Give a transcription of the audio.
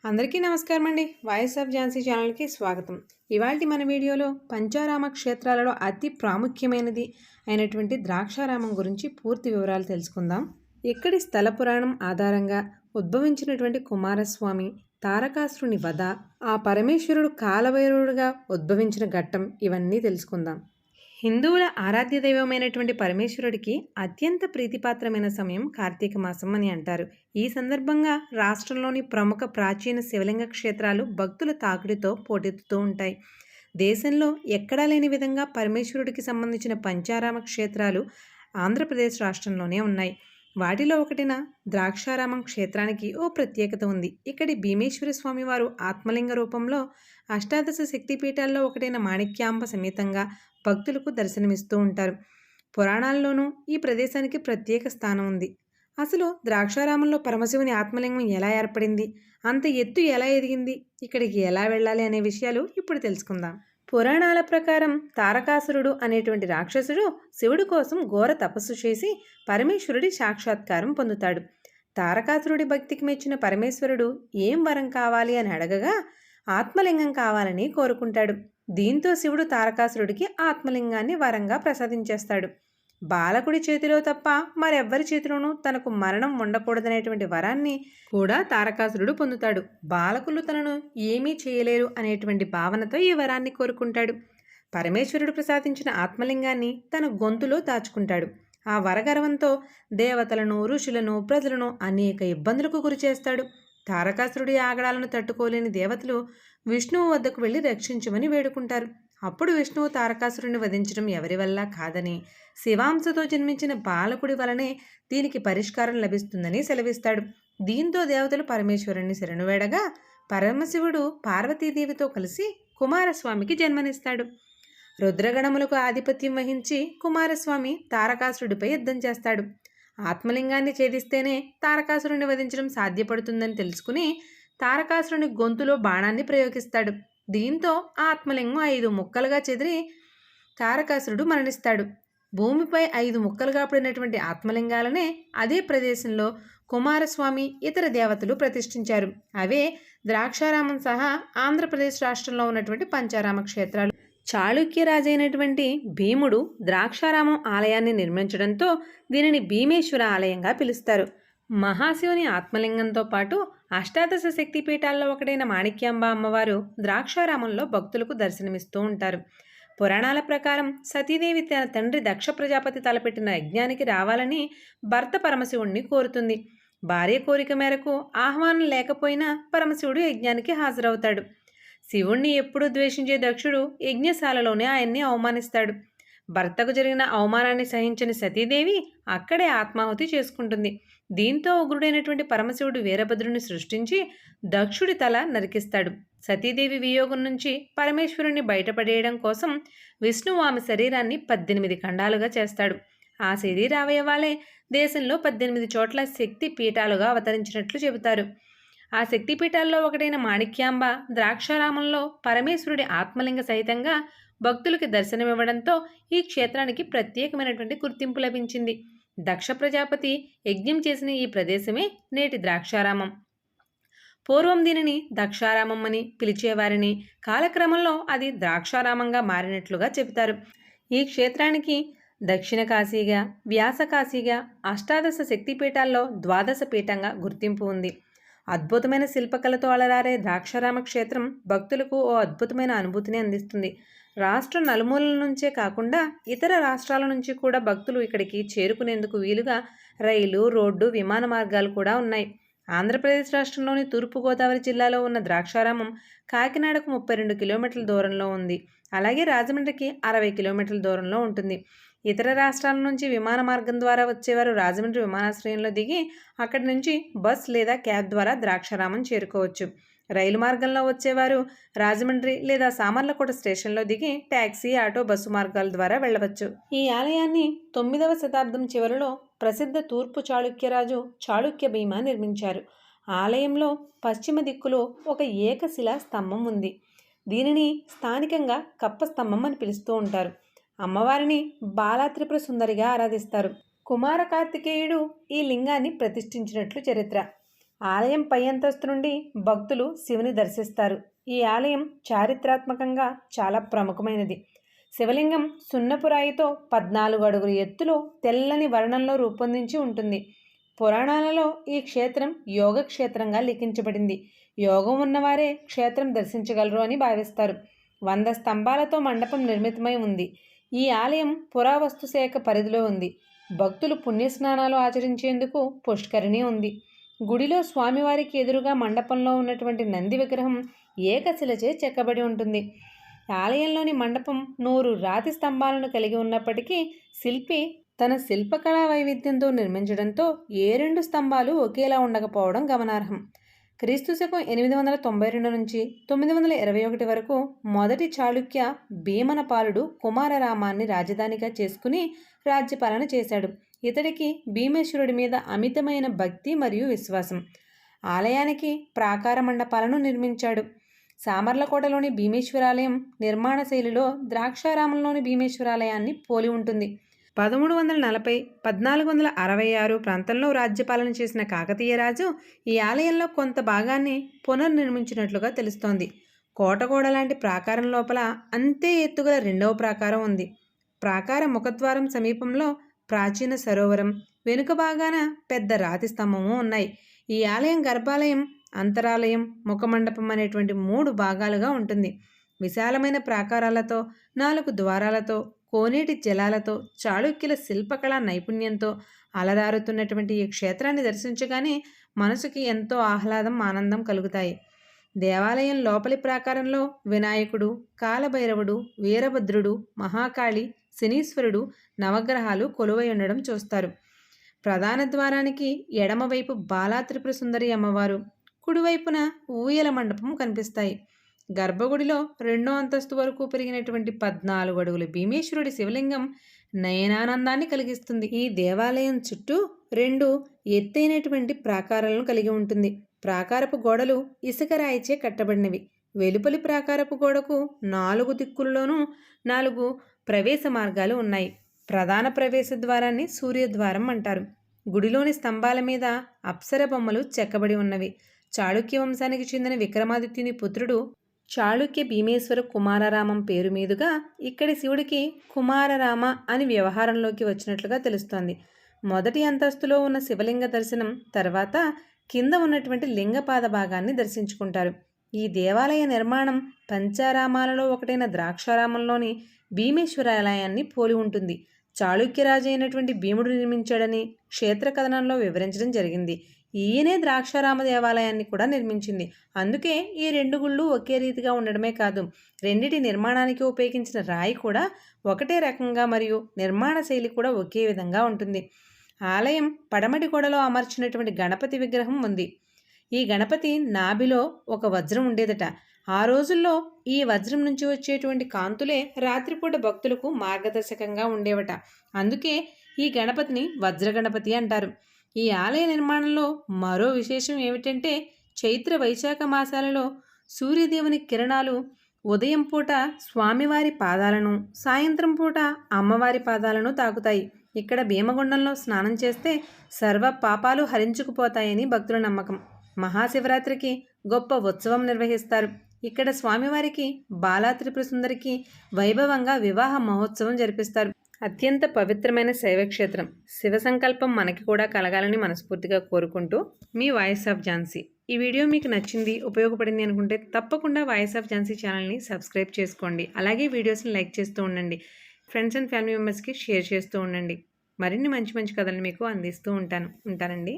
అందరికీ నమస్కారం అండి. వాయిస్ ఆఫ్ ఝాన్సీ ఛానల్కి స్వాగతం. ఇవాల్టి మన వీడియోలో పంచారామ క్షేత్రాలలో అతి ప్రాముఖ్యమైనది అయినటువంటి ద్రాక్షారామం గురించి పూర్తి వివరాలు తెలుసుకుందాం. ఇక్కడి స్థల పురాణం ఆధారంగా ఉద్భవించినటువంటి కుమారస్వామి, తారకాసురుని వధ, ఆ పరమేశ్వరుడు కాలభైరవుడుగా ఉద్భవించిన ఘట్టం ఇవన్నీ తెలుసుకుందాం. హిందువుల ఆరాధ్య దైవమైనటువంటి పరమేశ్వరుడికి అత్యంత ప్రీతిపాత్రమైన సమయం కార్తీక మాసం అని అంటారు. ఈ సందర్భంగా రాష్ట్రంలోని ప్రముఖ ప్రాచీన శివలింగ క్షేత్రాలు భక్తుల తాకిడితో పోటెత్తుతూ ఉంటాయి. దేశంలో ఎక్కడా లేని విధంగా పరమేశ్వరుడికి సంబంధించిన పంచారామ క్షేత్రాలు ఆంధ్రప్రదేశ్ రాష్ట్రంలోనే ఉన్నాయి. వాటిలో ఒకటిన ద్రాక్షారామం క్షేత్రానికి ఓ ప్రత్యేకత ఉంది. ఇక్కడి భీమేశ్వర స్వామి వారు ఆత్మలింగ రూపంలో అష్టాదశ శక్తిపీఠాల్లో ఒకటైన మాణిక్యాంబ సమేతంగా భక్తులకు దర్శనమిస్తూ ఉంటారు. పురాణాల్లోనూ ఈ ప్రదేశానికి ప్రత్యేక స్థానం ఉంది. అసలు ద్రాక్షారామంలో పరమశివుని ఆత్మలింగం ఎలా ఏర్పడింది, అంత ఎత్తు ఎలా ఎదిగింది, ఇక్కడికి ఎలా వెళ్ళాలి అనే విషయాలు ఇప్పుడు తెలుసుకుందాం. పురాణాల ప్రకారం తారకాసురుడు అనేటువంటి రాక్షసుడు శివుడి కోసం ఘోర తపస్సు చేసి పరమేశ్వరుడి సాక్షాత్కారం పొందుతాడు. తారకాసురుడి భక్తికి మెచ్చిన పరమేశ్వరుడు ఏం వరం కావాలి అని అడగగా ఆత్మలింగం కావాలని కోరుకుంటాడు. దీంతో శివుడు తారకాసురుడికి ఆత్మలింగాన్ని వరంగా ప్రసాదించేస్తాడు. బాలకుడి చేతిలో తప్ప మరెవ్వరి చేతిలోనూ తనకు మరణం ఉండకూడదనేటువంటి వరాన్ని కూడా తారకాసురుడు పొందుతాడు. బాలకులు తనను ఏమీ చేయలేరు అనేటువంటి భావనతో ఈ వరాన్ని కోరుకుంటాడు. పరమేశ్వరుడు ప్రసాదించిన ఆత్మలింగాన్ని తన గొంతులో దాచుకుంటాడు. ఆ వరగర్వంతో దేవతలను, ఋషులను, ప్రజలను అనేక ఇబ్బందులకు గురిచేస్తాడు. తారకాసురుడి ఆగడాలను తట్టుకోలేని దేవతలు విష్ణువు వద్దకు వెళ్ళి రక్షించమని వేడుకుంటారు. అప్పుడు విష్ణువు తారకాసురుడిని వధించడం ఎవరి వల్ల కాదని, శివాంశతో జన్మించిన బాలకుడి వలనే దీనికి పరిష్కారం లభిస్తుందని సెలవిస్తాడు. దీంతో దేవతలు పరమేశ్వరుణ్ణి శరణువేడగా పరమశివుడు పార్వతీదేవితో కలిసి కుమారస్వామికి జన్మనిస్తాడు. రుద్రగణములకు ఆధిపత్యం వహించి కుమారస్వామి తారకాసురుడిపై యుద్ధం చేస్తాడు. ఆత్మలింగాన్ని ఛేదిస్తేనే తారకాసురుడిని వధించడం సాధ్యపడుతుందని తెలుసుకుని తారకాసురుని గొంతులో బాణాన్ని ప్రయోగిస్తాడు. దీంతో ఆత్మలింగం 5 ముక్కలుగా చెదిరి తారకాసురుడు మరణిస్తాడు. భూమిపై 5 ముక్కలుగా పడినటువంటి ఆత్మలింగాలనే అదే ప్రదేశంలో కుమారస్వామి, ఇతర దేవతలు ప్రతిష్ఠించారు. అవే ద్రాక్షారామం సహా ఆంధ్రప్రదేశ్ రాష్ట్రంలో ఉన్నటువంటి పంచారామ క్షేత్రాలు. చాళుక్య రాజైనటువంటి భీముడు ద్రాక్షారామం ఆలయాన్ని నిర్మించడంతో దీనిని భీమేశ్వర ఆలయంగా పిలుస్తారు. మహాశివుని ఆత్మలింగంతో పాటు అష్టాదశ శక్తిపీఠాల్లో ఒకటైన మాణిక్యాంబ అమ్మవారు ద్రాక్షారామంలో భక్తులకు దర్శనమిస్తూ ఉంటారు. పురాణాల ప్రకారం సతీదేవి తన తండ్రి దక్ష ప్రజాపతి తలపెట్టిన యజ్ఞానికి రావాలని భర్త పరమశివుణ్ణి కోరుతుంది. భార్య కోరిక మేరకు ఆహ్వానం లేకపోయినా పరమశివుడు యజ్ఞానికి హాజరవుతాడు. శివుణ్ణి ఎప్పుడూ ద్వేషించే దక్షుడు యజ్ఞశాలలోనే ఆయన్ని అవమానిస్తాడు. భర్తకు జరిగిన అవమానాన్ని సహించని సతీదేవి అక్కడే ఆత్మాహుతి చేసుకుంటుంది. దీంతో ఉగ్రుడైనటువంటి పరమశివుడు వీరభద్రుని సృష్టించి దక్షుడి తల నరికిస్తాడు. సతీదేవి వియోగం నుంచి పరమేశ్వరుణ్ణి బయటపడేయడం కోసం విష్ణువు ఆమె శరీరాన్ని 18 ఖండాలుగా చేస్తాడు. ఆ శరీరావయవాలే దేశంలో 18 చోట్ల శక్తి పీఠాలుగా అవతరించినట్లు చెబుతారు. ఆ శక్తిపీఠాల్లో ఒకటైన మాణిక్యాంబ ద్రాక్షారామంలో పరమేశ్వరుడి ఆత్మలింగ సహితంగా భక్తులకి దర్శనమివ్వడంతో ఈ క్షేత్రానికి ప్రత్యేకమైనటువంటి గుర్తింపు లభించింది. దక్ష ప్రజాపతి యజ్ఞం చేసిన ఈ ప్రదేశమే నేటి ద్రాక్షారామం. పూర్వం దీనిని దక్షారామం అని పిలిచేవారిని, కాలక్రమంలో అది ద్రాక్షారామంగా మారినట్లుగా చెబుతారు. ఈ క్షేత్రానికి దక్షిణ కాశీగా, వ్యాస కాశీగా, అష్టాదశ శక్తిపీఠాల్లో ద్వాదశ పీఠంగా గుర్తింపు ఉంది. అద్భుతమైన శిల్పకళతో అలరారే ద్రాక్షారామ క్షేత్రం భక్తులకు ఓ అద్భుతమైన అనుభూతిని అందిస్తుంది. రాష్ట్ర నలుమూలల నుంచే కాకుండా ఇతర రాష్ట్రాల నుంచి కూడా భక్తులు ఇక్కడికి చేరుకునేందుకు వీలుగా రైలు, రోడ్డు, విమాన మార్గాలు కూడా ఉన్నాయి. ఆంధ్రప్రదేశ్ రాష్ట్రంలోని తూర్పుగోదావరి జిల్లాలో ఉన్న ద్రాక్షారామం కాకినాడకు 32 కిలోమీటర్ల దూరంలో ఉంది. అలాగే రాజమండ్రికి 60 కిలోమీటర్ల దూరంలో ఉంటుంది. ఇతర రాష్ట్రాల నుంచి విమాన మార్గం ద్వారా వచ్చేవారు రాజమండ్రి విమానాశ్రయంలో దిగి అక్కడి నుంచి బస్ లేదా క్యాబ్ ద్వారా ద్రాక్షారామం చేరుకోవచ్చు. రైలు మార్గంలో వచ్చేవారు రాజమండ్రి లేదా సామర్లకోట స్టేషన్లో దిగి ట్యాక్సీ, ఆటో, బస్సు మార్గాల ద్వారా వెళ్ళవచ్చు. ఈ ఆలయాన్ని 9వ శతాబ్దం చివరిలో ప్రసిద్ధ తూర్పు చాళుక్యరాజు చాళుక్య భీమ నిర్మించారు. ఆలయంలో పశ్చిమ దిక్కులో ఒక ఏకశిలా స్తంభం ఉంది. దీనిని స్థానికంగా కప్ప స్తంభం అని పిలుస్తూ ఉంటారు. అమ్మవారిని బాలా త్రిపుర సుందరిగా ఆరాధిస్తారు. కుమార కార్తికేయుడు ఈ లింగాన్ని ప్రతిష్ఠించినట్లు చరిత్ర. ఆలయం పై అంతస్తు నుండి భక్తులు శివుని దర్శిస్తారు. ఈ ఆలయం చారిత్రాత్మకంగా చాలా ప్రముఖమైనది. శివలింగం సున్నపు రాయితో 14 అడుగుల ఎత్తులో తెల్లని వర్ణంలో రూపొందించి ఉంటుంది. పురాణాలలో ఈ క్షేత్రం యోగ క్షేత్రంగా లిఖించబడింది. యోగం ఉన్నవారే క్షేత్రం దర్శించగలరు అని భావిస్తారు. 100 స్తంభాలతో మండపం నిర్మితమై ఉంది. ఈ ఆలయం పురావస్తు శాఖ పరిధిలో ఉంది. భక్తులు పుణ్యస్నానాలు ఆచరించేందుకు పుష్కరిణి ఉంది. గుడిలో స్వామివారికి ఎదురుగా మండపంలో ఉన్నటువంటి నంది విగ్రహం ఏకశిలచే చెక్కబడి ఉంటుంది. ఆలయంలోని మండపం 100 రాతి స్తంభాలను కలిగి ఉన్నప్పటికీ శిల్పి తన శిల్పకళా వైవిధ్యంతో నిర్మించడంతో ఏ 2 స్తంభాలు ఒకేలా ఉండకపోవడం గమనార్హం. క్రీస్తుశకం 892 నుంచి 921 వరకు మొదటి చాళుక్య భీమనపాలుడు కుమారరామాన్ని రాజధానిగా చేసుకుని రాజ్యపాలన చేశాడు. ఇతడికి భీమేశ్వరుడి మీద అమితమైన భక్తి మరియు విశ్వాసం. ఆలయానికి ప్రాకార మండపాలను నిర్మించాడు. సామర్లకోటలోని భీమేశ్వరాలయం నిర్మాణ శైలిలో ద్రాక్షారామంలోని భీమేశ్వరాలయాన్ని పోలి ఉంటుంది. 1340, 1466 ప్రాంతంలో రాజ్యపాలన చేసిన కాకతీయ రాజు ఈ ఆలయంలో కొంత భాగాన్ని పునర్నిర్మించినట్లుగా తెలుస్తోంది. కోటగోడ లాంటి ప్రాకారం లోపల అంతే ఎత్తుగల 2వ ప్రాకారం ఉంది. ప్రాకార ముఖద్వారం సమీపంలో ప్రాచీన సరోవరం, వెనుక భాగాన పెద్ద రాతి స్తంభము ఉన్నాయి. ఈ ఆలయం గర్భాలయం, అంతరాలయం, ముఖమండపం అనేటువంటి 3 భాగాలుగా ఉంటుంది. విశాలమైన ప్రాకారాలతో, 4 ద్వారాలతో, కోనేటి జలాలతో, చాళుక్యుల శిల్పకళా నైపుణ్యంతో అలరారుతున్నటువంటి ఈ క్షేత్రాన్ని దర్శించగానే మనసుకి ఎంతో ఆహ్లాదం, ఆనందం కలుగుతాయి. దేవాలయం లోపలి ప్రాకారంలో వినాయకుడు, కాలభైరవుడు, వీరభద్రుడు, మహాకాళి, శనీశ్వరుడు, నవగ్రహాలు కొలువై ఉండడం చూస్తారు. ప్రధాన ద్వారానికి ఎడమవైపు బాలా త్రిపుర సుందరి అమ్మవారు, కుడివైపున ఊయల మండపం కనిపిస్తాయి. గర్భగుడిలో 2వ అంతస్తు వరకు పెరిగినటువంటి 14 అడుగుల భీమేశ్వరుడి శివలింగం నయనానందాన్ని కలిగిస్తుంది. ఈ దేవాలయం చుట్టూ 2 ఎత్తైనటువంటి ప్రాకారాలను కలిగి ఉంటుంది. ప్రాకారపు గోడలు ఇసుక రాయిచే కట్టబడినవి. వెలుపలి ప్రాకారపు గోడకు 4 దిక్కుల్లోనూ 4 ప్రవేశ మార్గాలు ఉన్నాయి. ప్రధాన ప్రవేశ ద్వారాన్ని సూర్యద్వారం అంటారు. గుడిలోని స్తంభాల మీద అప్సర బొమ్మలు చెక్కబడి ఉన్నవి. చాళుక్య వంశానికి చెందిన విక్రమాదిత్యుని పుత్రుడు చాళుక్య భీమేశ్వర కుమారరామం పేరు మీదుగా ఇక్కడి శివుడికి కుమారరామ అని వ్యవహారంలోకి వచ్చినట్లుగా తెలుస్తోంది. మొదటి అంతస్తులో ఉన్న శివలింగ దర్శనం తర్వాత కింద ఉన్నటువంటి లింగపాద భాగాన్ని దర్శించుకుంటారు. ఈ దేవాలయ నిర్మాణం పంచారామాలలో ఒకటైన ద్రాక్షారామంలోని భీమేశ్వరాలయాన్ని పోలి ఉంటుంది. చాళుక్యరాజు అయినటువంటి భీముడు నిర్మించాడని క్షేత్ర కథనంలో వివరించడం జరిగింది. ఈయనే ద్రాక్షారామ దేవాలయాన్ని కూడా నిర్మించింది. అందుకే ఈ 2 గుళ్ళు ఒకే రీతిగా ఉండడమే కాదు, రెండిటి నిర్మాణానికి ఉపయోగించిన రాయి కూడా ఒకటే రకంగా మరియు నిర్మాణ శైలి కూడా ఒకే విధంగా ఉంటుంది. ఆలయం పడమటి గోడలో అమర్చినటువంటి గణపతి విగ్రహం ఉంది. ఈ గణపతి నాభిలో ఒక వజ్రం ఉండేదట. ఆ రోజుల్లో ఈ వజ్రం నుంచి వచ్చేటువంటి కాంతులే రాత్రిపూట భక్తులకు మార్గదర్శకంగా ఉండేవట. అందుకే ఈ గణపతిని వజ్ర గణపతి అంటారు. ఈ ఆలయ నిర్మాణంలో మరో విశేషం ఏమిటంటే చైత్ర వైశాఖ మాసాలలో సూర్యదేవుని కిరణాలు ఉదయం పూట స్వామివారి పాదాలను, సాయంత్రం పూట అమ్మవారి పాదాలను తాకుతాయి. ఇక్కడ భీమగుండంలో స్నానం చేస్తే సర్వ పాపాలు హరించుకుపోతాయని భక్తుల నమ్మకం. మహాశివరాత్రికి గొప్ప ఉత్సవం నిర్వహిస్తారు. ఇక్కడ స్వామివారికి బాలా త్రిపుర సుందరికి వైభవంగా వివాహ మహోత్సవం జరిపిస్తారు. అత్యంత పవిత్రమైన శైవక్షేత్రం. శివ సంకల్పం మనకి కూడా కలగాలని మనస్ఫూర్తిగా కోరుకుంటూ మీ వాయిస్ ఆఫ్ ఝాన్సీ. ఈ వీడియో మీకు నచ్చింది, ఉపయోగపడింది అనుకుంటే తప్పకుండా వాయిస్ ఆఫ్ ఝాన్సీ ఛానల్ని సబ్స్క్రైబ్ చేసుకోండి. అలాగే వీడియోస్ని లైక్ చేస్తూ ఉండండి. ఫ్రెండ్స్ అండ్ ఫ్యామిలీ మెంబర్స్కి షేర్ చేస్తూ ఉండండి. మరిన్ని మంచి మంచి కథలు మీకు అందిస్తూ ఉంటానండి.